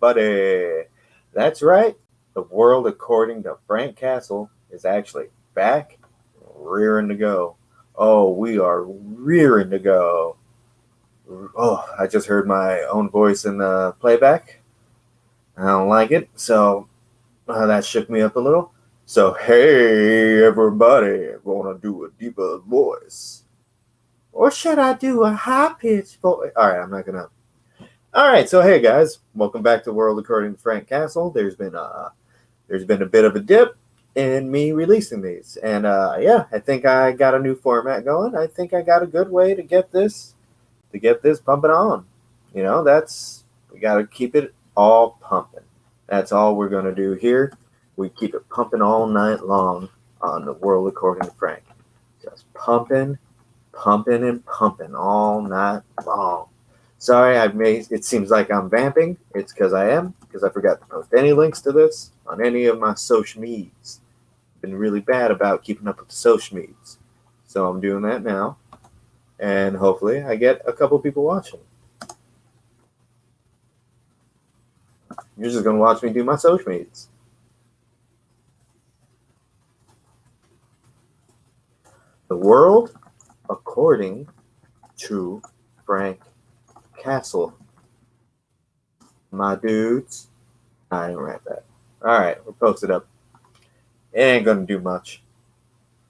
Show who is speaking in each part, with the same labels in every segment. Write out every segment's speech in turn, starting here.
Speaker 1: everybody. That's right. The world, according to Frank Castle, is actually back, rearing to go. Oh, we are rearing to go. Oh, I just heard my own voice in the playback. I don't like it, so that shook me up a little. So, hey, everybody, gonna do a deeper voice. Or should I do a high pitched voice? All right, I'm not gonna. All right, so hey guys, welcome back to World According to Frank Castle. There's been a bit of a dip in me releasing these, and yeah, I think I got a new format going. I think I got a good way to get this pumping on. We got to keep it all pumping. That's all we're gonna do here. We keep it pumping all night long on the World According to Frank. Just pumping, pumping, and pumping all night long. Sorry, it seems like I'm vamping. It's because I am, because I forgot to post any links to this on any of my social medias. Been really bad about keeping up with the social medias. So I'm doing that now. And hopefully I get a couple people watching. You're just going to watch me do my social medias. The world according to Frank Castle. My dudes. I didn't write that. Alright, we'll post it up. It ain't gonna do much.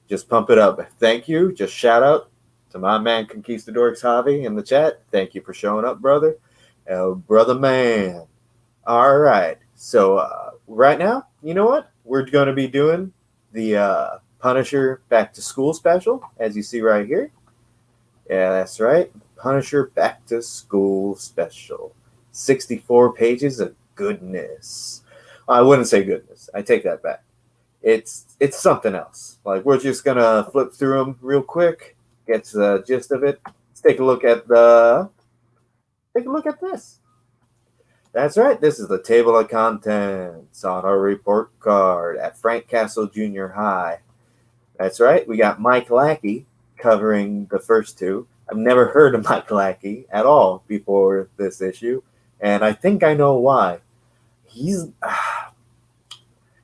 Speaker 1: Just pump it up. Thank you. Just shout out to my man Conquistador Javi in the chat. Thank you for showing up, brother. Brother man. Alright. So right now, you know what? We're gonna be doing the Punisher Back to School special, as you see right here. Yeah, that's right. Punisher Back to School special. 64 pages of goodness. I wouldn't say goodness. I take that back. It's something else. Like, we're just gonna flip through them real quick, get the gist of it. Let's take a look at this. That's right. This is the table of contents on our report card at Frank Castle Junior High. That's right. We got Mike Lackey covering the first two. I've never heard of Mike Lackey at all before this issue, and I think I know why.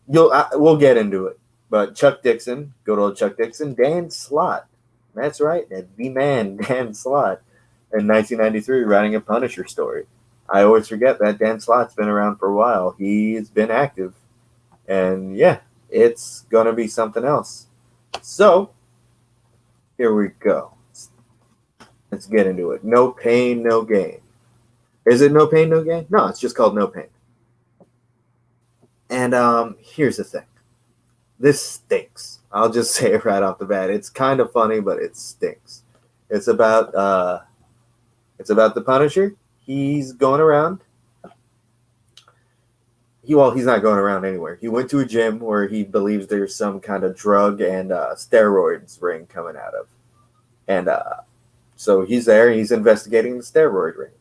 Speaker 1: We'll get into it. But Chuck Dixon, good old Chuck Dixon, Dan Slott. That's right, the man, Dan Slott, in 1993, writing a Punisher story. I always forget that Dan Slott's been around for a while. He's been active. And yeah, it's going to be something else. So, here we go. Let's get into it. No pain, no gain. Is it no pain, no gain? No, it's just called No Pain. And here's the thing. This stinks. I'll just say it right off the bat. It's kind of funny, but it stinks. It's about the Punisher. He's going around. He's not going around anywhere. He went to a gym where he believes there's some kind of drug and steroids ring coming out of. And so he's there. He's investigating the steroid ring.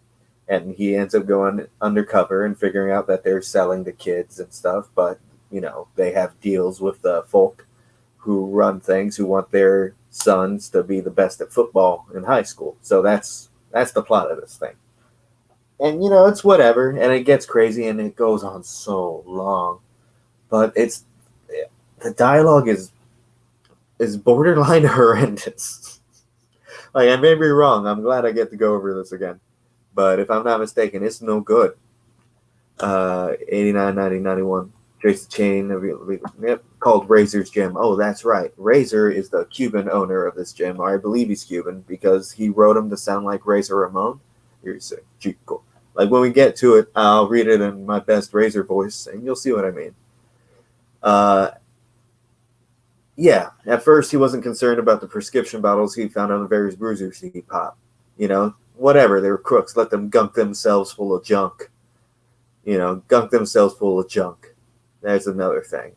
Speaker 1: And he ends up going undercover and figuring out that they're selling to kids and stuff. But, they have deals with the folk who run things, who want their sons to be the best at football in high school. So that's the plot of this thing. And, it's whatever. And it gets crazy and it goes on so long. But the dialogue is borderline horrendous. Like, I may be wrong. I'm glad I get to go over this again. But if I'm not mistaken, it's no good. 89, 90, 91. Trace the chain. Called Razor's Gym. Oh, that's right. Razor is the Cuban owner of this gym. Or I believe he's Cuban because he wrote him to sound like Razor Ramon. You're saying, Chico. Like, when we get to it, I'll read it in my best Razor voice, and you'll see what I mean. Yeah, at first he wasn't concerned about the prescription bottles he found on the various bruisers he popped. Whatever, they were crooks. Let them gunk themselves full of junk. Gunk themselves full of junk. There's another thing.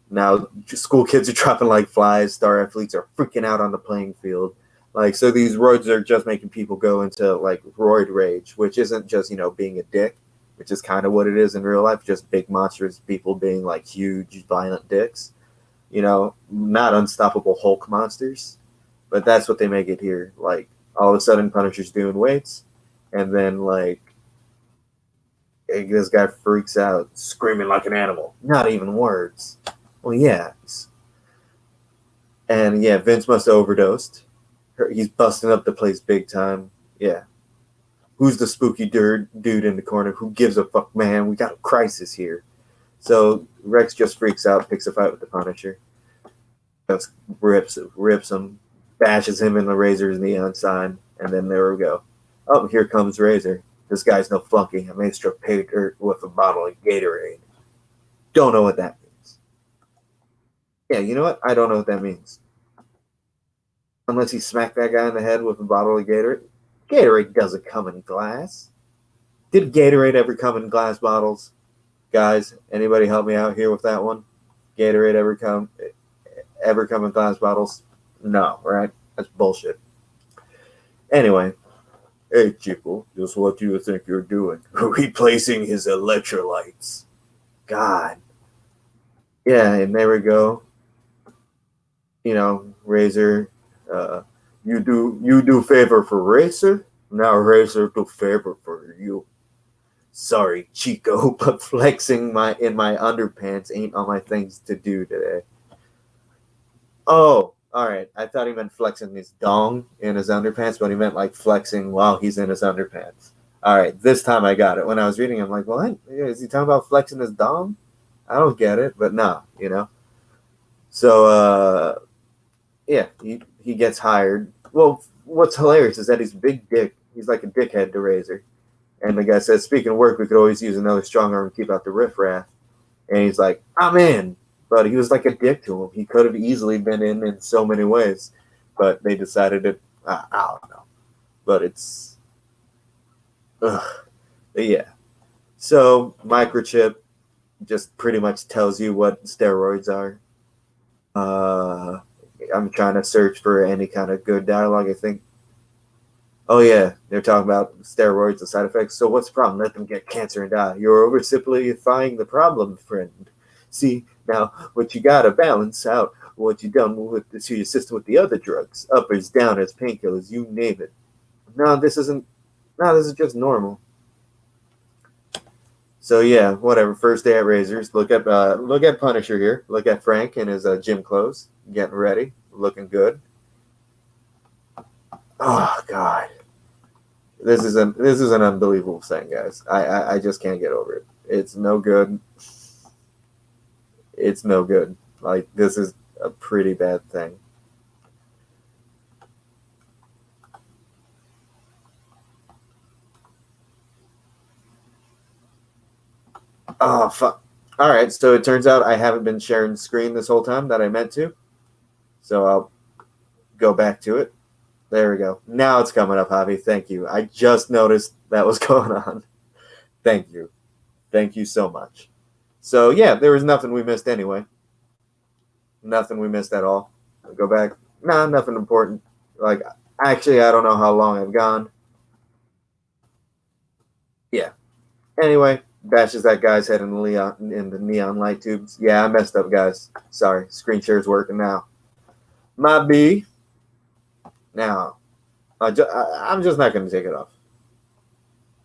Speaker 1: Now, school kids are dropping like flies. Star athletes are freaking out on the playing field. Like, so these roids are just making people go into, like, roid rage, which isn't just, being a dick, which is kind of what it is in real life, just big monstrous people being, like, huge, violent dicks. Not unstoppable Hulk monsters. But that's what they make it here. Like, all of a sudden Punisher's doing weights, and then, like, This guy freaks out, screaming like an animal. Not even words. Well, yeah. And yeah, Vince must have overdosed. He's busting up the place big time. Yeah. Who's the spooky dude in the corner? Who gives a fuck, man? We got a crisis here. So Rex just freaks out, picks a fight with the Punisher. Just rips him, bashes him in the Razor's neon sign, and then there we go. Oh, here comes Razor. This guy's no flunky. I made struck pay dirt with a bottle of Gatorade. Don't know what that means. Yeah, you know what? I don't know what that means. Unless he smacked that guy in the head with a bottle of Gatorade. Gatorade doesn't come in glass. Did Gatorade ever come in glass bottles? Guys, anybody help me out here with that one? Gatorade ever come in glass bottles? No, right? That's bullshit. Anyway, hey Chico, just what do you think you're doing? Replacing his electrolytes. God. Yeah, and there we go. You know, Razor, you do favor for Razor, now Razor do favor for you. Sorry, Chico, but flexing in my underpants ain't on my things to do today. Oh, all right. I thought he meant flexing his dong in his underpants, but he meant like flexing while he's in his underpants. All right, this time I got it. When I was reading, I'm like, what? Is he talking about flexing his dong? I don't get it, but no, you know. So, yeah, he gets hired. Well, what's hilarious is that he's a big dick. He's like a dickhead to Razor. And the guy says, speaking of work, we could always use another strong arm to keep out the riffraff. And he's like, I'm in. But he was like a dick to him. He could have easily been in so many ways. But they decided to, I don't know. But it's, ugh. But yeah. So microchip just pretty much tells you what steroids are. I'm trying to search for any kind of good dialogue. I think. Oh yeah, they're talking about steroids and side effects. So what's the problem? Let them get cancer and die. You're oversimplifying the problem, friend. See, now what you gotta balance out what you done with to your system with the other drugs, uppers, downers, painkillers, you name it. No, this isn't. No, this is just normal. So yeah, whatever. First day at Razors. Look at Punisher here. Look at Frank in his gym clothes, getting ready, looking good. Oh God, this is an unbelievable thing, guys. I just can't get over it. It's no good. It's no good. Like, this is a pretty bad thing. Oh fuck. All right, so it turns out I haven't been sharing screen this whole time that I meant to. So I'll go back to it. There we go. Now it's coming up, Javi. Thank you. I just noticed that was going on. Thank you. Thank you so much. So yeah, there was nothing we missed anyway. Nothing we missed at all. I'll go back. Nah, nothing important. Like, actually, I don't know how long I've gone. Yeah. Anyway, bashes that guy's head in the neon light tubes. Yeah, I messed up, guys. Sorry. Screen share's working now. My B. Now, I'm just not going to take it off.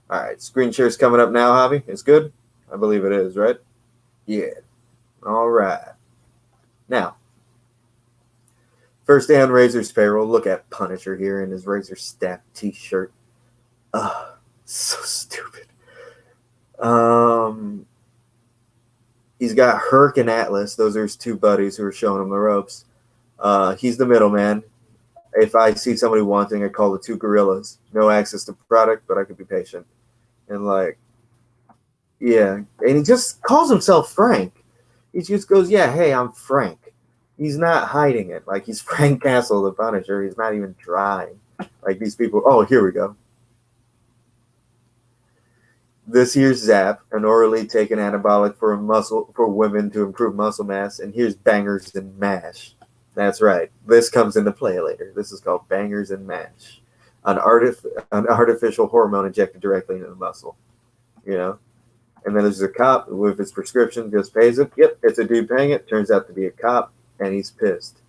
Speaker 1: All right, screen share's coming up now, Javi. It's good? I believe it is, right? Yeah. All right. Now, first day on Razor's payroll. Look at Punisher here in his Razor Staff t-shirt. Ugh, so stupid. He's got Herc and Atlas. Those are his two buddies who are showing him the ropes. He's the middleman. If I see somebody wanting, I call the two gorillas. No access to product, but I could be patient. And like, yeah. And he just calls himself Frank. He just goes, yeah, hey, I'm Frank. He's not hiding it. Like, he's Frank Castle, the Punisher. He's not even trying. Like, these people, oh, here we go. This here's Zap, an orally taken anabolic for women to improve muscle mass. And here's Bangers and Mash. That's right. This comes into play later. This is called Bangers and Mash. An artificial hormone injected directly into the muscle. You know? And then there's a cop with his prescription, just pays it. Yep, it's a dude paying it. Turns out to be a cop, and he's pissed.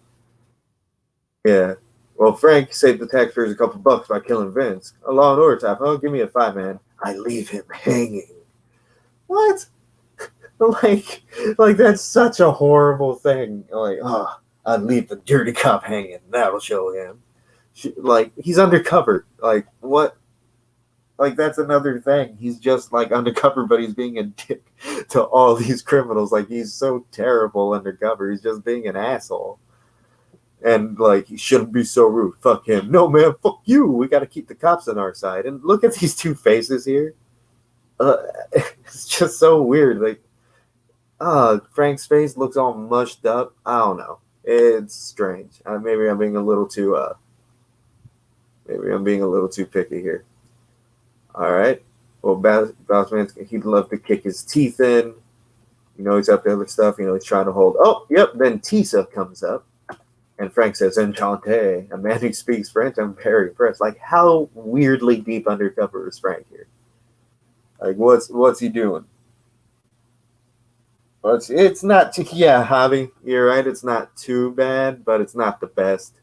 Speaker 1: Yeah. Well, Frank saved the taxpayers a couple bucks by killing Vince. A Law and Order type. Oh, give me a 5, man. I leave him hanging. What? like, like that's such a horrible thing. Like, oh, I'd leave the dirty cop hanging. That'll show him. Like, he's undercover. Like, what? Like, that's another thing. He's just like undercover, but he's being a dick to all these criminals. Like, he's so terrible undercover. He's just being an asshole. And like, he shouldn't be so rude. Fuck him. No, man, fuck you. We got to keep the cops on our side. And look at these two faces here. It's just so weird. Like, Frank's face looks all mushed up. I don't know. It's strange. Maybe I'm being a little too. Maybe I'm being a little too picky here. All right. Well, Bossman, he'd love to kick his teeth in. You know, he's up to other stuff. You know, he's trying to hold. Oh, yep. Then Tisa comes up. And Frank says, Enchanté, a man who speaks French. I'm very impressed. Like, how weirdly deep undercover is Frank here? Like, what's he doing? Well, it's not too, yeah, Javi, you're right. It's not too bad, but it's not the best.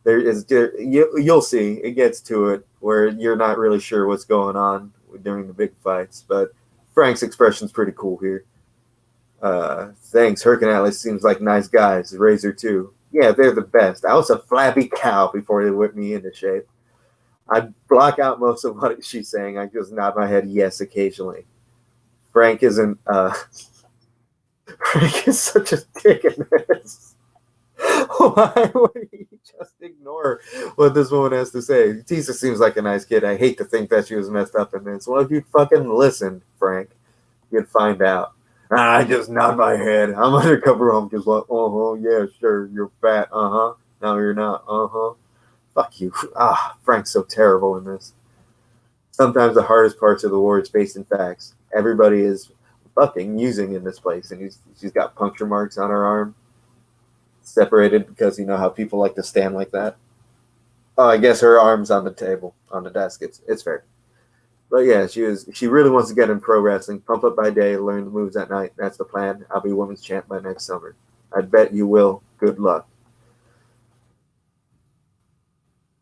Speaker 1: You'll see. It gets to it where you're not really sure what's going on during the big fights. But Frank's expression's pretty cool here. Thanks. Herc and Atlas seems like nice guys. Razor too. Yeah, they're the best. I was a flabby cow before they whipped me into shape. I block out most of what she's saying. I just nod my head yes occasionally. Frank isn't. Frank is such a dick in this. Why would he just ignore what this woman has to say? Tisa seems like a nice kid. I hate to think that she was messed up in this. Well, if you'd fucking listened, Frank, you'd find out. I just nod my head. I'm undercover. I'm just like, yeah, sure, you're fat. No, you're not. Fuck you. Frank's so terrible in this. Sometimes the hardest parts of the war is based in facts. Everybody is fucking using in this place, and she's got puncture marks on her arm, separated because you know how people like to stand like that. Oh, I guess her arm's on the table, on the desk. It's fair. But yeah, she really wants to get in pro wrestling. Pump up by day, learn the moves at night. That's the plan. I'll be women's champ by next summer. I bet you will. Good luck.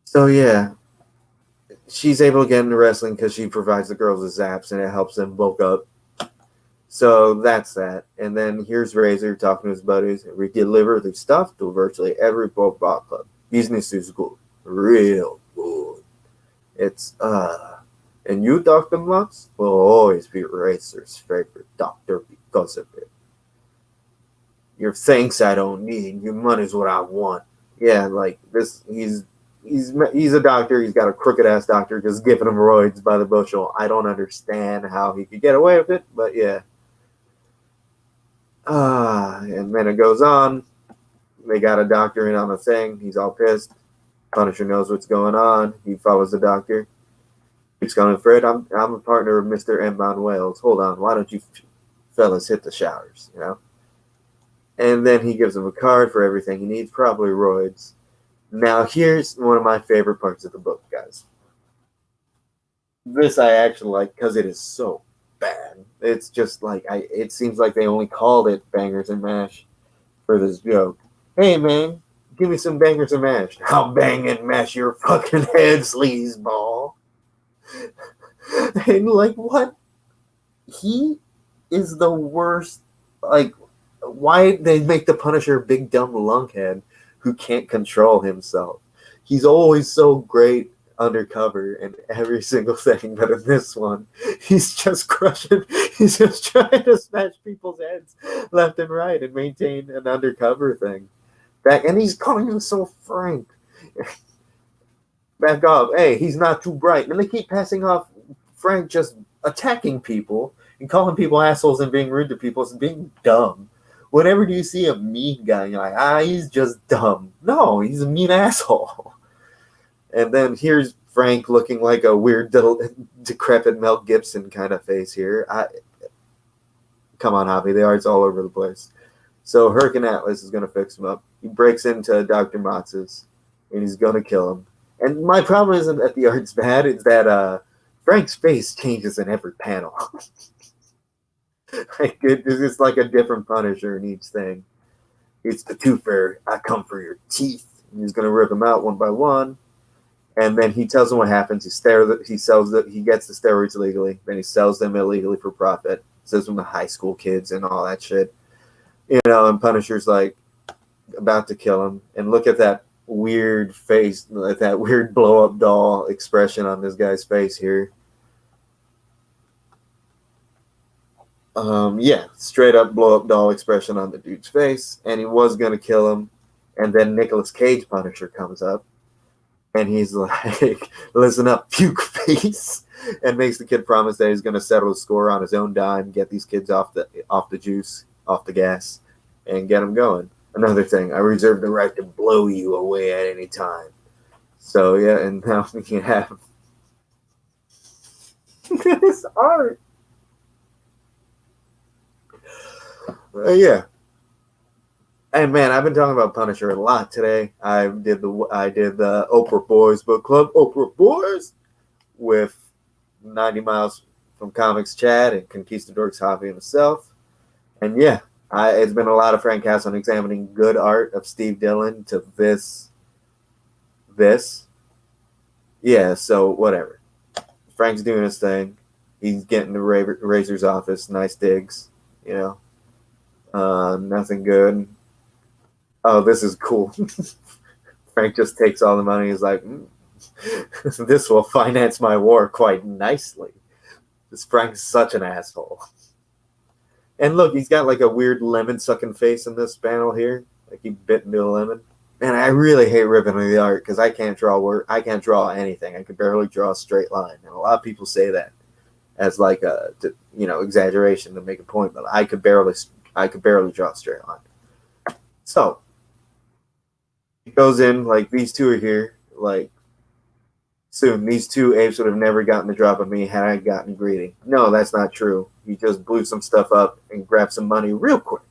Speaker 1: So yeah, she's able to get into wrestling because she provides the girls with zaps and it helps them bulk up. So that's that. And then here's Razor talking to his buddies. We deliver the stuff to virtually every ball club. Business is good. Real good. It's and you, Dr. Mutz, will always be Razor's favorite doctor because of it. Your thanks I don't need. Your money's what I want. Yeah, like this, he's a doctor. He's got a crooked ass doctor just giving him roids by the bushel. I don't understand how he could get away with it, but yeah. And then it goes on. They got a doctor in on the thing. He's all pissed. Punisher knows what's going on. He follows the doctor. He's going, Fred, I'm a partner of Mr. M. Von Wales. Hold on, why don't you fellas hit the showers, you know? And then he gives him a card for everything he needs, probably roids. Now, here's one of my favorite parts of the book, guys. This I actually like because it is so bad. It's just like, it seems like they only called it Bangers and Mash for this joke. Hey, man, give me some Bangers and Mash. I'll bang and mash your fucking head, sleazeball. And like, what? He is the worst. Like, why they make the Punisher a big dumb lunkhead who can't control himself? He's always so great undercover in every single thing, but in this one, he's just crushing. He's just trying to smash people's heads left and right and maintain an undercover thing. And he's calling him so frank. Back off. Hey, he's not too bright. And they keep passing off Frank just attacking people and calling people assholes and being rude to people as being dumb. Whenever do you see a mean guy, you're like, he's just dumb. No, he's a mean asshole. And then here's Frank looking like a weird little decrepit Mel Gibson kind of face here. Come on, Javi, the art's all over the place. So Hurricane Atlas is going to fix him up. He breaks into Dr. Motz's and he's going to kill him. And my problem isn't that the art's bad, it's that Frank's face changes in every panel. Like it's like a different Punisher in each thing. It's the twofer. I come for your teeth. And he's going to rip them out one by one. And then he tells them what happens. He gets the steroids legally. Then he sells them illegally for profit. says from the high school kids and all that shit. You know, and Punisher's like about to kill him, and look at that weird face, like that weird blow up doll expression on this guy's face here. Yeah, straight up blow up doll expression on the dude's face, and he was gonna kill him, and then Nicolas Cage Punisher comes up, and he's like, "Listen up, puke face," and makes the kid promise that he's gonna settle the score on his own dime, get these kids off the juice, off the gas, and get them going. Another thing, I reserve the right to blow you away at any time. So yeah, and now we can have this art. Yeah. And man, I've been talking about Punisher a lot today. I did the Oprah Boys Book Club, Oprah Boys, with 90 Miles from Comics Chad and Conquistador Hobby himself. And yeah, it's been a lot of Frank Castle examining good art of Steve Dillon to this. Yeah, so whatever. Frank's doing his thing. He's getting the Razor's office. Nice digs, you know. Nothing good. Oh, this is cool. Frank just takes all the money. He's like, this will finance my war quite nicely. This Frank's such an asshole. And look, he's got like a weird lemon-sucking face in this panel here. Like he bit into a lemon. Man, I really hate ripping the art because I can't draw anything. I can barely draw a straight line. And a lot of people say that as like a exaggeration to make a point, but I could barely draw a straight line. So it goes in like these two are here. Like soon, these two apes would have never gotten the drop of me had I gotten greedy. No, that's not true. He just blew some stuff up and grabbed some money real quick.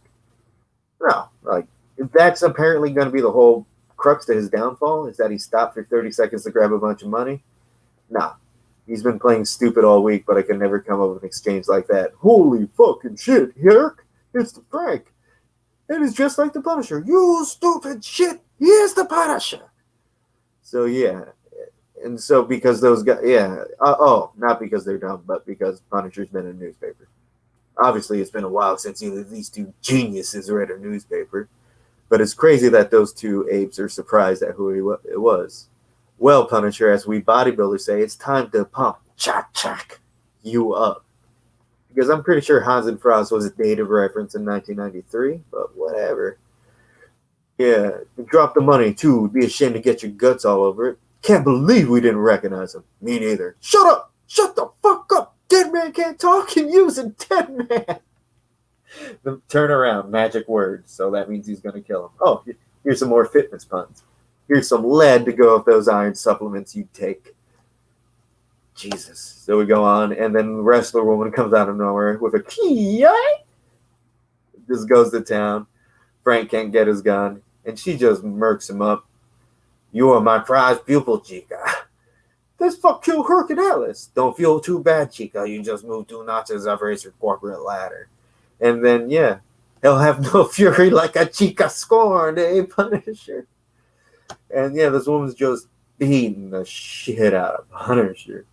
Speaker 1: No, like that's apparently going to be the whole crux to his downfall is that he stopped for 30 seconds to grab a bunch of money. Nah, he's been playing stupid all week, but I can never come up with an exchange like that. Holy fucking shit, Yerk! It's the Frank. And it's just like the Punisher. You stupid shit! Here's the Punisher! So yeah. And so because those guys, yeah. Not because they're dumb, but because Punisher's been in a newspaper. Obviously, it's been a while since either of these two geniuses read a newspaper. But it's crazy that those two apes are surprised at who it was. Well, Punisher, as we bodybuilders say, it's time to pump chak you up. Because I'm pretty sure Hans and Frost was a native reference in 1993, but whatever. Yeah, drop the money too. Would be ashamed to get your guts all over it. Can't believe we didn't recognize him. Me neither. Shut up! Shut the fuck up! Dead man can't talk and using dead man. The turnaround, magic words. So that means he's going to kill him. Oh, here's some more fitness puns. Here's some lead to go with those iron supplements you take. Jesus. So we go on, and then the wrestler woman comes out of nowhere with a key. Just goes to town. Frank can't get his gun, and she just murks him up. You are my prized pupil, Chica. This fuck killed Herc and Alice. Don't feel too bad, Chica. You just moved 2 notches up your corporate ladder. And then, yeah, he'll have no fury like a Chica scorned, Punisher? And yeah, this woman's just beating the shit out of Punisher.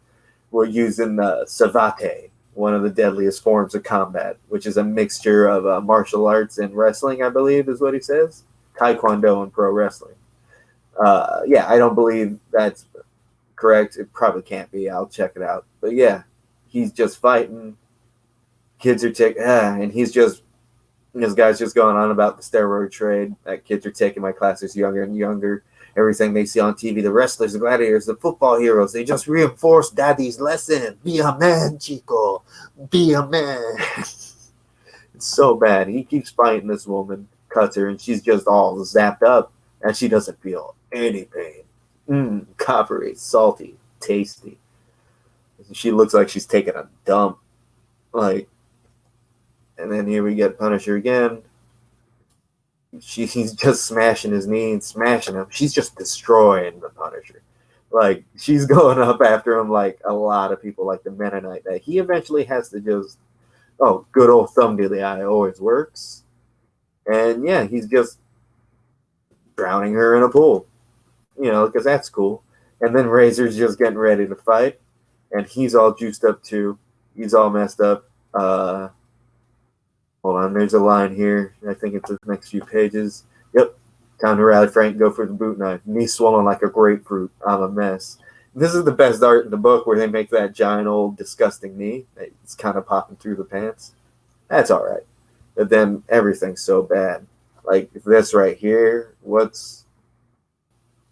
Speaker 1: We're using savate, one of the deadliest forms of combat, which is a mixture of martial arts and wrestling, I believe is what he says. Taekwondo and pro wrestling. Yeah, I don't believe that's correct. It probably can't be. I'll check it out. But yeah, he's just fighting. Kids are and he's just, this guy's just going on about the steroid trade. That kids are taking my classes younger and younger. Everything they see on TV, the wrestlers, the gladiators, the football heroes, they just reinforce daddy's lesson. Be a man, Chico. Be a man. It's so bad. He keeps fighting this woman, cuts her, and she's just all zapped up, and she doesn't feel any pain. Coppery, salty, tasty. She looks like she's taking a dump. Like, and then here we get Punisher again. He's just smashing his knee and smashing him. She's just destroying the Punisher. Like, she's going up after him like a lot of people, like the Mennonite, that he eventually has to just, good old thumb to the eye always works. And yeah, he's just drowning her in a pool. Because that's cool. And then Razor's just getting ready to fight. And he's all juiced up too. He's all messed up. Hold on, there's a line here. I think it's the next few pages. Yep. Time to rally Frank, go for the boot knife. Knee swollen like a grapefruit. I'm a mess. This is the best art in the book where they make that giant old disgusting knee. It's kind of popping through the pants. That's all right. But then everything's so bad. Like this right here,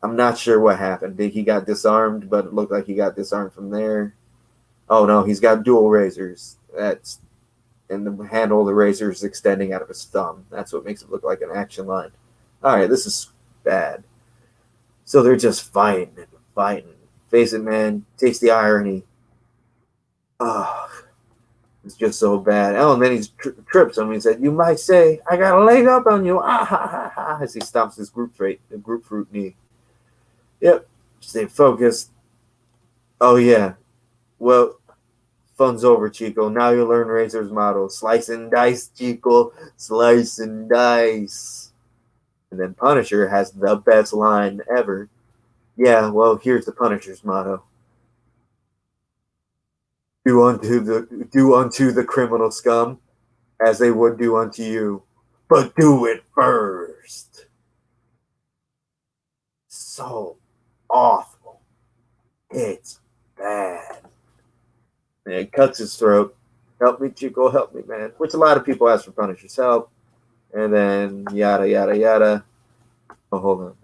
Speaker 1: I'm not sure what happened. He got disarmed, but it looked like he got disarmed from there. Oh no, he's got dual razors. And the handle of the razor is extending out of his thumb. That's what makes it look like an action line. All right, this is bad. So they're just fighting and fighting. Face it, man. Taste the irony. Oh, it's just so bad. Oh, and then he trips him. He said, "You might say I got a leg up on you." Ah ha ha ha! As he stomps his grapefruit knee. Yep. Stay focused. Oh yeah. Well, fun's over, Chico. Now you learn Razor's motto: slice and dice, Chico. Slice and dice. And then Punisher has the best line ever. Yeah, well, here's the Punisher's motto: do unto the criminal scum as they would do unto you, but do it first. So awful. It's bad. And it cuts his throat. Help me, Chico, help me, man. Which a lot of people ask for Punisher's help. And then yada, yada, yada. Oh, hold on.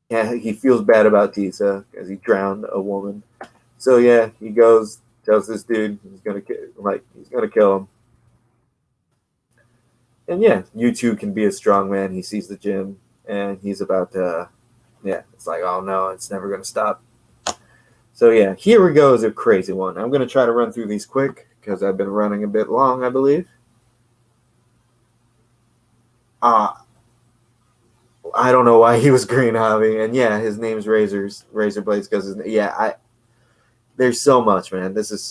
Speaker 1: Yeah, he feels bad about Tisa because he drowned a woman. So yeah, he goes, tells this dude he's gonna kill him. And yeah, you too can be a strong man. He sees the gym and he's about to, it's like, oh no, it's never gonna stop. So yeah, here we go is a crazy one. I'm gonna try to run through these quick because I've been running a bit long, I believe. I don't know why he was green, Javi, and yeah, his name's Razor Blades because there's so much, man. This is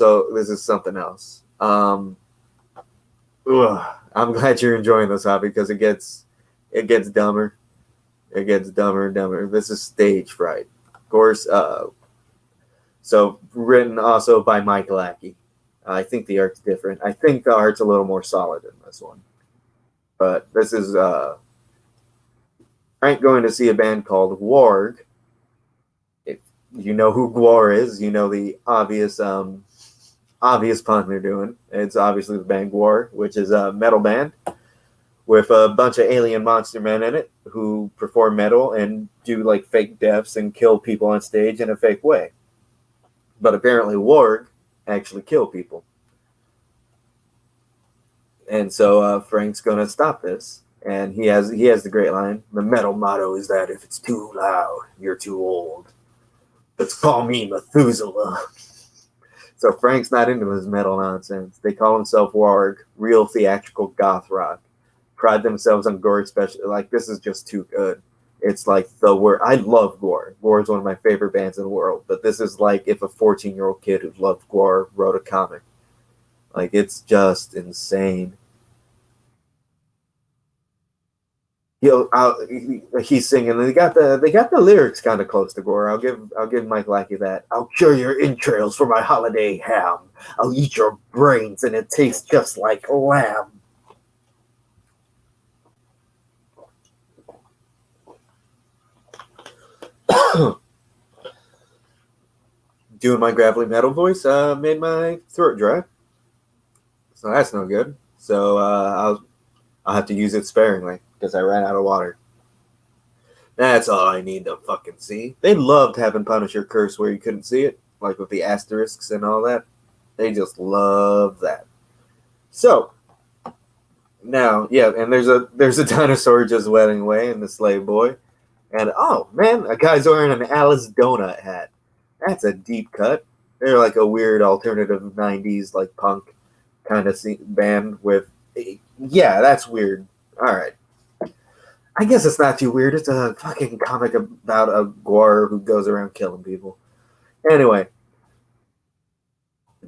Speaker 1: something else. I'm glad you're enjoying this, Javi, because it gets dumber. It gets dumber and dumber. This is stage fright, of course. So written also by Mike Lackey. I think the art's different. I think the art's a little more solid in this one, but this is Frank going to see a band called Warg. If you know who Gwar is, you know the obvious pun they're doing. It's obviously the band Gwar, which is a metal band with a bunch of alien monster men in it who perform metal and do like fake deaths and kill people on stage in a fake way. But apparently Warg actually kill people. And so Frank's going to stop this. And he has the great line: the metal motto is that if it's too loud, you're too old. Let's call me Methuselah. So Frank's not into his metal nonsense. They call themselves Warg, real theatrical goth rock. Pride themselves on gore, especially. Like, this is just too good. It's like the word. I love Gwar. Gwar is one of my favorite bands in the world. But this is like if a 14-year-old kid who loved Gwar wrote a comic. Like, it's just insane. He's singing. They got the lyrics kind of close to Gwar. I'll give Mike Lackey that. I'll cure your entrails for my holiday ham. I'll eat your brains and it tastes just like lamb. Doing my gravelly metal voice made my throat dry, so that's no good. So I'll have to use it sparingly because I ran out of water. That's all I need to fucking see. They loved having Punisher curse where you couldn't see it, like with the asterisks and all that. They just love that. So now, yeah, and there's a dinosaur just wetting away in the slave boy, and oh man, a guy's wearing an Alice Donut hat. That's a deep cut. They're like a weird alternative 90s like punk kind of band with, yeah, that's weird. All right. I guess it's not too weird. It's a fucking comic about a Gwar who goes around killing people. Anyway,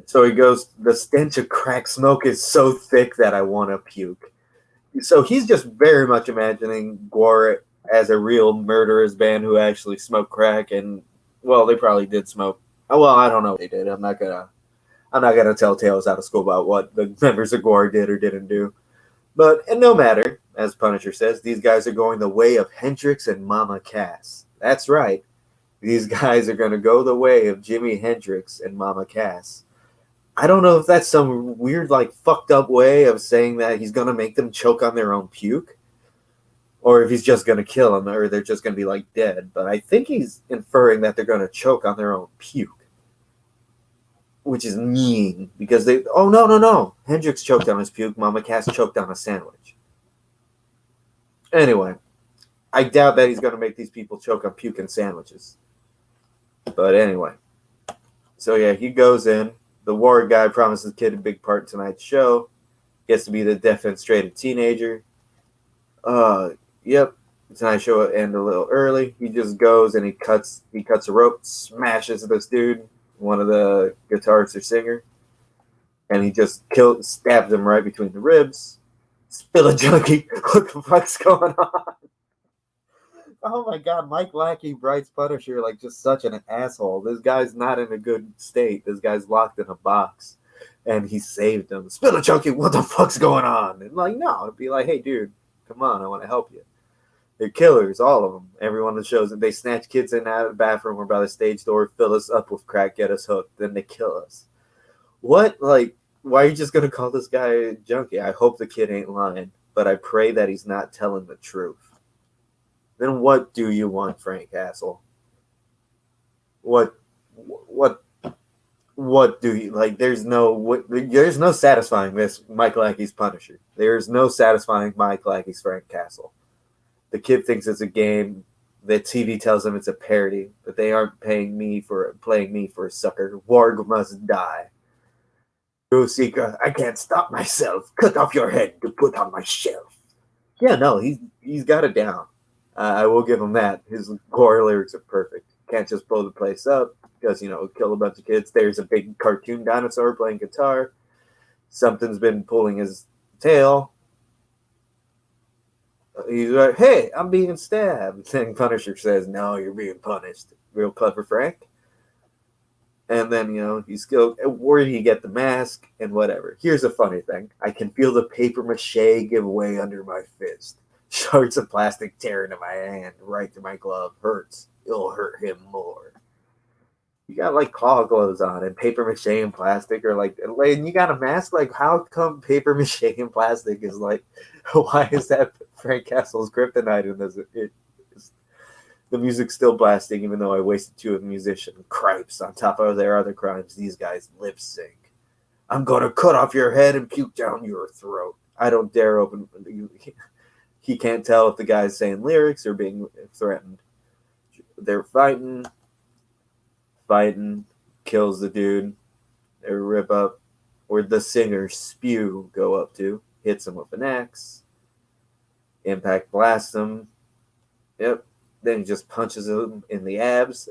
Speaker 1: so he goes, the stench of crack smoke is so thick that I want to puke. So he's just very much imagining Gwar as a real murderous band who actually smoked crack, and well, they probably did smoke. Oh, well, I don't know what they did. I'm not I'm not going to tell tales out of school about what the members of GWAR did or didn't do. But, and no matter, as Punisher says, these guys are going the way of Hendrix and Mama Cass. That's right. These guys are going to go the way of Jimi Hendrix and Mama Cass. I don't know if that's some weird, like, fucked up way of saying that he's going to make them choke on their own puke, or if he's just going to kill them, or they're just going to be, like, dead. But I think he's inferring that they're going to choke on their own puke, which is mean, because they, oh, no. Hendrix choked on his puke, Mama Cass choked on a sandwich. Anyway, I doubt that he's going to make these people choke on puke and sandwiches. But anyway, so yeah, he goes in. The war guy promises the kid a big part in tonight's show. Gets to be the defenestrated teenager. Yep. Tonight's show will end a little early. He just goes and he cuts a rope, smashes this dude, one of the guitarists or singer, and he just stabs him right between the ribs. Spill a junkie. What the fuck's going on? Oh my god, Mike Lackey writes Punisher like just such an asshole. This guy's not in a good state. This guy's locked in a box. And he saved him. Spill a chunky, what the fuck's going on? And like, no, it'd be like, hey dude, come on, I want to help you. They're killers, all of them. Everyone that shows that they snatch kids in and out of the bathroom or by the stage door, fill us up with crack, get us hooked, then they kill us. What? Like, why are you just gonna call this guy a junkie? I hope the kid ain't lying, but I pray that he's not telling the truth. Then what do you want, Frank Castle? What do you like? There's no satisfying this Mike Lackey's Punisher. There's no satisfying Mike Lackey's Frank Castle. The kid thinks it's a game. The TV tells him it's a parody, but they aren't playing me for a sucker. Warg must die. Go Seeker, I can't stop myself. Cut off your head to put on my shelf. Yeah, no, he's got it down. I will give him that. His core lyrics are perfect. Can't just blow the place up because, kill a bunch of kids. There's a big cartoon dinosaur playing guitar. Something's been pulling his tail. He's like, hey, I'm being stabbed. And Punisher says, no, you're being punished. Real clever, Frank. And then, he's still, where did he get the mask and whatever? Here's a funny thing. I can feel the paper mache give way under my fist. Shards of plastic tear into my hand, right through my glove. Hurts. It'll hurt him more. You got like claw gloves on, and paper mache and plastic are like, and you got a mask. Like, how come paper mache and plastic is like? Why is that Frank Castle's kryptonite in this? The music's still blasting, even though I wasted two of the musician cripes on top of their other crimes. These guys lip sync. I'm gonna cut off your head and puke down your throat. I don't dare open. He can't tell if the guy's saying lyrics or being threatened. They're fighting, kills the dude. They rip up where the singer Spew go up to, hits him with an axe. Impact blasts him. Yep. Then he just punches him in the abs.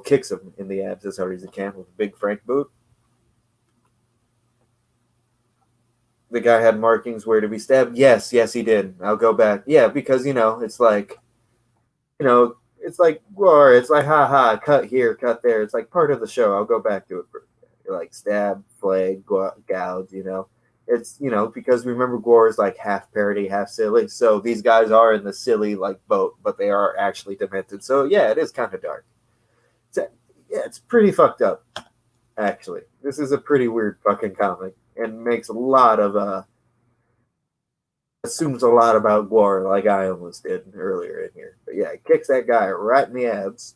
Speaker 1: Kicks him in the abs as hard as he can with a big Frank boot. The guy had markings where to be stabbed. Yes, he did. I'll go back. Yeah, because it's like, it's like war. It's like ha, cut here, cut there. It's like part of the show. I'll go back to it. Like stab, flag, gouge. It's because remember Gore is like half parody, half silly. So these guys are in the silly like boat, but they are actually demented. So yeah, it is kind of dark. It's pretty fucked up. Actually, this is a pretty weird fucking comic. And makes a lot of assumes a lot about Gore, like I almost did earlier in here. But yeah, it kicks that guy right in the abs.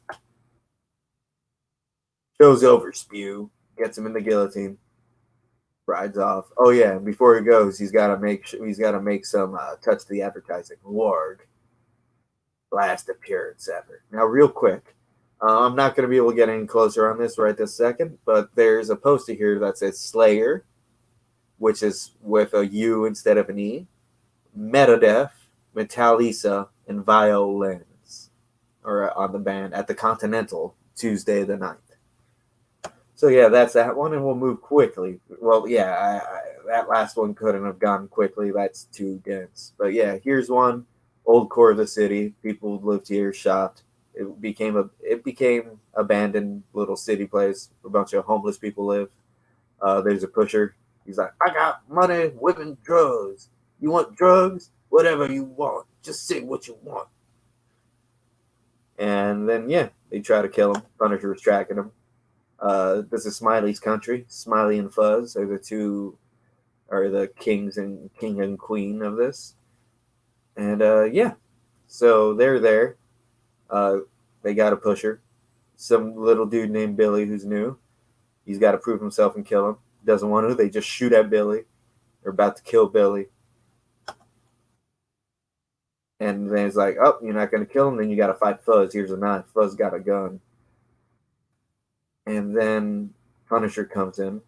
Speaker 1: Goes over Spew, gets him in the guillotine, rides off. Oh yeah, and before he goes, he's got to make some touch the advertising. Warg, last appearance ever. Now, real quick, I'm not going to be able to get any closer on this right this second, but there's a poster here that says Slayer, which is with a U instead of an E, Metadef, Metallica, and Violence are on the band at the Continental Tuesday the 9th. So yeah, that's that one, and we'll move quickly. Well, yeah, that last one couldn't have gone quickly. That's too dense. But yeah, here's one. Old core of the city. People lived here, shopped. It became abandoned little city place. A bunch of homeless people live. There's a pusher. He's like, I got money, women, drugs. You want drugs? Whatever you want. Just say what you want. And then, yeah, they try to kill him. Punisher was tracking him. This is Smiley's country. Smiley and Fuzz are the king and queen of this. And yeah, so they're there. They got a pusher. Some little dude named Billy who's new. He's got to prove himself and kill him. Doesn't want to. They just shoot at Billy. They're about to kill Billy. And then it's like, oh, you're not going to kill him? Then you got to fight Fuzz. Here's a knife. Fuzz got a gun. And then Punisher comes in,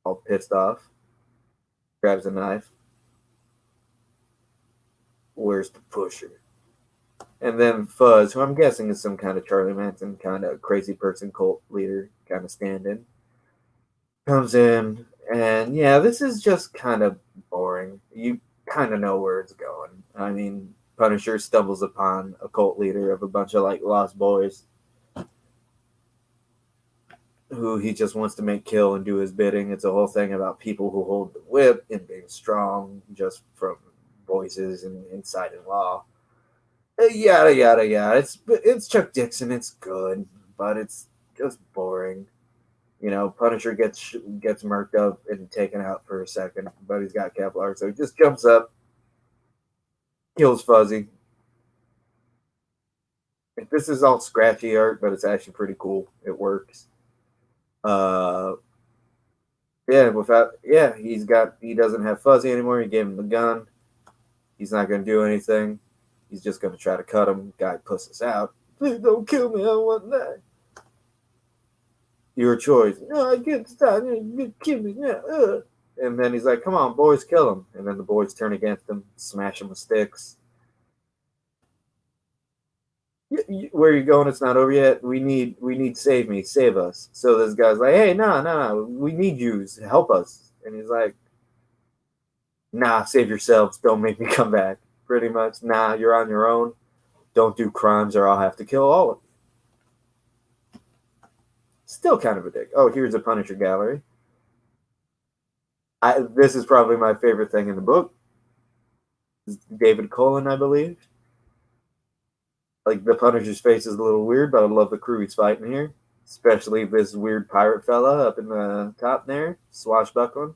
Speaker 1: all pissed off, grabs a knife. Where's the pusher? And then Fuzz, who I'm guessing is some kind of Charlie Manson kind of crazy person cult leader kind of stand-in, comes in. And yeah, this is just kind of boring. You kind of know where it's going. I mean, Punisher stumbles upon a cult leader of a bunch of like lost boys who he just wants to make kill and do his bidding. It's a whole thing about people who hold the whip and being strong just from voices and insight and law. Yada yada yada. It's Chuck Dixon. It's good, but it's just boring. You know, Punisher gets murked up and taken out for a second, but he's got Kevlar, so he just jumps up, kills Fuzzy. This is all scratchy art, but it's actually pretty cool. It works. Yeah, he doesn't have Fuzzy anymore. He gave him the gun. He's not going to do anything. He's just going to try to cut him. Guy pusses out. Please don't kill me. I want that. Your choice. No, I get stop. You kill me now. And then he's like, come on, boys, kill him. And then the boys turn against him, smash him with sticks. Where are you going? It's not over yet. We need save me, save us. So this guy's like, hey, no, we need you, help us. And he's like, nah, save yourselves. Don't make me come back. Pretty much, nah, you're on your own. Don't do crimes or I'll have to kill all of you. Still kind of a dick. Oh, here's a Punisher gallery. This is probably my favorite thing in the book. David Cullen, I believe. Like, the Punisher's face is a little weird, but I love the crew he's fighting here. Especially this weird pirate fella up in the top there, swashbuckling.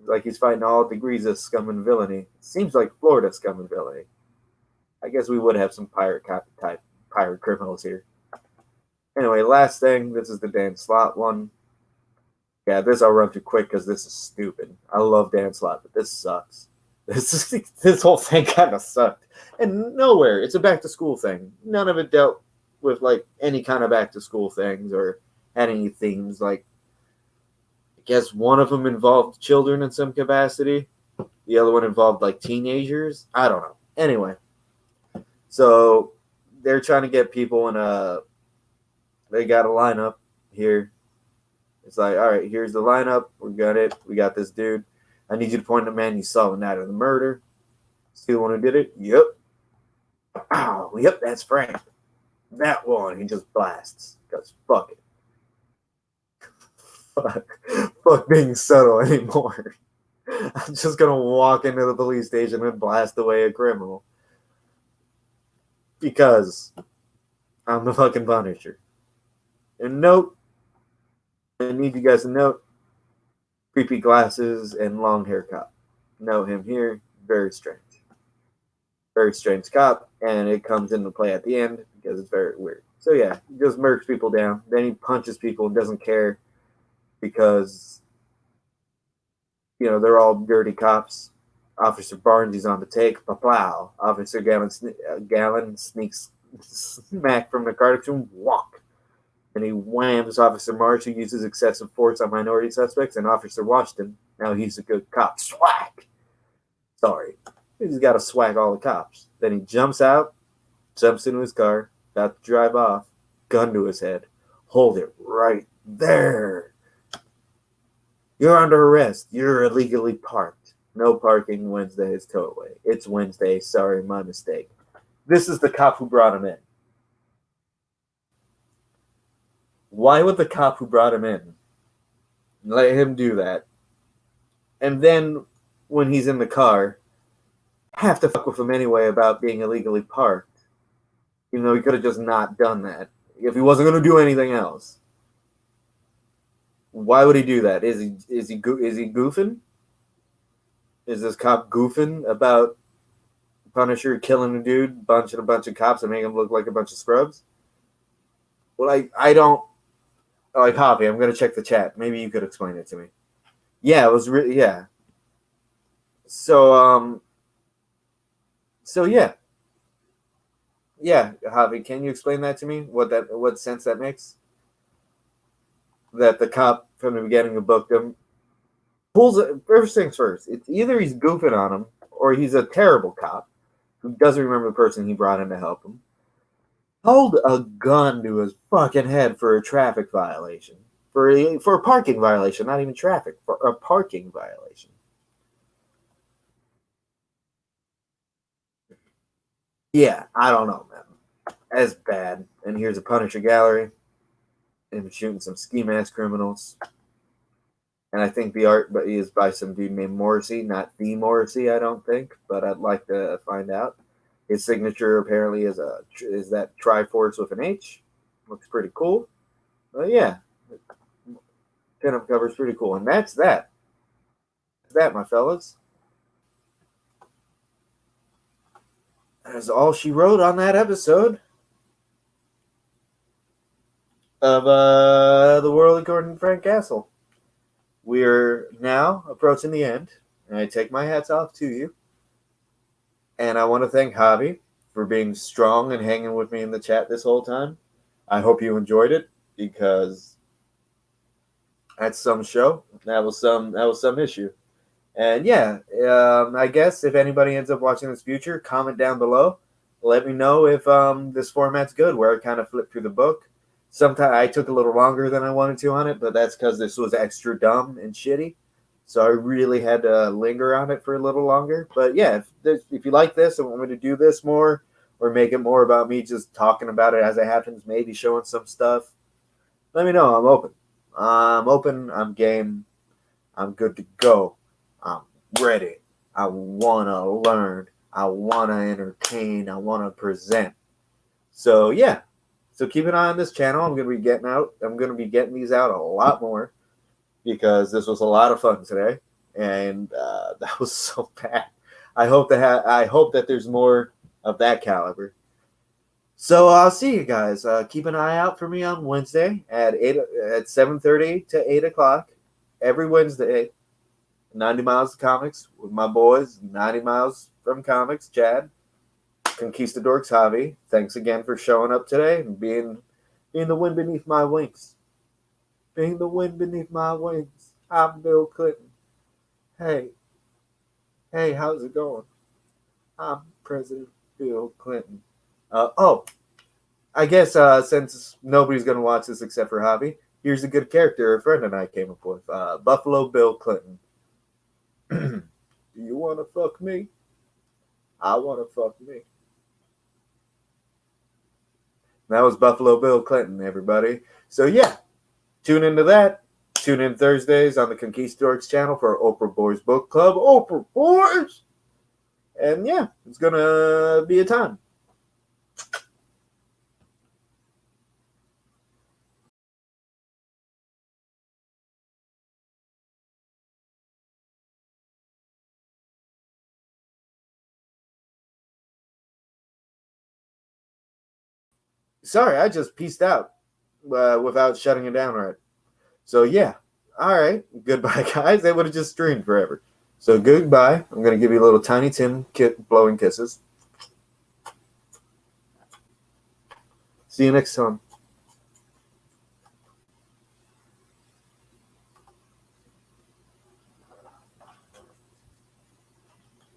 Speaker 1: Like he's fighting all degrees of scum and villainy. Seems like Florida scum and villainy. I guess we would have some pirate criminals here. Anyway, last thing. This is the Dan Slott one. Yeah, this I'll run through quick because this is stupid. I love Dan Slott, but this sucks. This whole thing kind of sucked. And nowhere. It's a back to school thing. None of it dealt with like any kind of back to school things or had any themes. Like, I guess one of them involved children in some capacity. The other one involved like teenagers. I don't know. Anyway, so they're trying to get people in they got a lineup here. It's like, all right, here's the lineup. We got it. We got this dude. I need you to point to the man you saw the night of the murder. See the one who did it? Yep. Oh, yep, that's Frank. That one. He just blasts. Because fuck it. Fuck being subtle anymore. I'm just going to walk into the police station and blast away a criminal. Because I'm the fucking Punisher. And note, I need you guys to note, creepy glasses and long hair cop. Know him here. Very strange. Very strange cop, and it comes into play at the end because it's very weird. So yeah, he just murks people down. Then he punches people and doesn't care because, you know, they're all dirty cops. Officer Barnes, he's on the take. Plow. Officer Gallon sneaks smack from the car to walk. And he whams Officer Marsh, who uses excessive force on minority suspects, and Officer Washington. Now he's a good cop. Swag! Sorry. He's got to swag all the cops. Then he jumps out, jumps into his car, about to drive off, gun to his head. Hold it right there. You're under arrest. You're illegally parked. No parking Wednesday is towaway. It's Wednesday. Sorry, my mistake. This is the cop who brought him in. Why would the cop who brought him in Let him do that. And then when he's in the car, have to fuck with him anyway about being illegally parked. Even though he could have just not done that if he wasn't going to do anything else. Why would he do that? Is he goofing? Is this cop goofing about Punisher killing a dude, bunching a bunch of cops and making them look like a bunch of scrubs? Well, I don't like Hoppy. I'm gonna check the chat. Maybe you could explain it to me. Yeah, it was really yeah. So so yeah, Javi, can you explain that to me? What sense that makes? That the cop from the beginning of booked him pulls it. First things first. It's either he's goofing on him or he's a terrible cop who doesn't remember the person he brought in to help him. Hold a gun to his fucking head for a traffic violation. For a parking violation, not even traffic, for a parking violation. Yeah, I don't know, man. That's bad. And here's a Punisher gallery. And shooting some ski mask criminals. And I think the art is by some dude named Morrissey, not the Morrissey, I don't think, but I'd like to find out. His signature apparently is that Triforce with an H. Looks pretty cool. But yeah, pinup cover is pretty cool, and that's that. That's that, my fellas. That's all she wrote on that episode of The World According to Frank Castle. We're now approaching the end, and I take my hats off to you. And I want to thank Javi for being strong and hanging with me in the chat this whole time. I hope you enjoyed it because that's some show. That was some issue. And yeah, I guess if anybody ends up watching this future, comment down below. Let me know if this format's good, where I kind of flip through the book. Sometimes I took a little longer than I wanted to on it, but that's because this was extra dumb and shitty. So I really had to linger on it for a little longer. But yeah, if you like this and want me to do this more or make it more about me just talking about it as it happens, maybe showing some stuff, let me know. I'm open. I'm open. I'm game. I'm good to go. I'm ready. I want to learn. I want to entertain. I want to present. So yeah. So keep an eye on this channel. I'm going to be getting these out a lot more because this was a lot of fun today, and that was so bad. I hope that there's more of that caliber. So I'll see you guys. Keep an eye out for me on Wednesday at 7:30 to 8 o'clock every Wednesday. 90 Miles of Comics with my boys. 90 Miles from Comics, Chad, Conquistador Javi. Thanks again for showing up today and being the wind beneath my wings. Being the wind beneath my wings. I'm Bill Clinton. Hey, how's it going? I'm President Bill Clinton. I guess since nobody's going to watch this except for Javi, here's a good character a friend and I came up with. Buffalo Bill Clinton. Do you want to fuck me? I want to fuck me. That was Buffalo Bill Clinton, everybody. So yeah, tune into that. Tune in Thursdays on the Conquistadors channel for Oprah Boys Book Club. Oprah Boys! And yeah, it's going to be a time. Sorry, I just pieced out without shutting it down right. So yeah, all right. Goodbye, guys. They would have just streamed forever. So goodbye. I'm going to give you a little Tiny Tim blowing kisses. See you next time.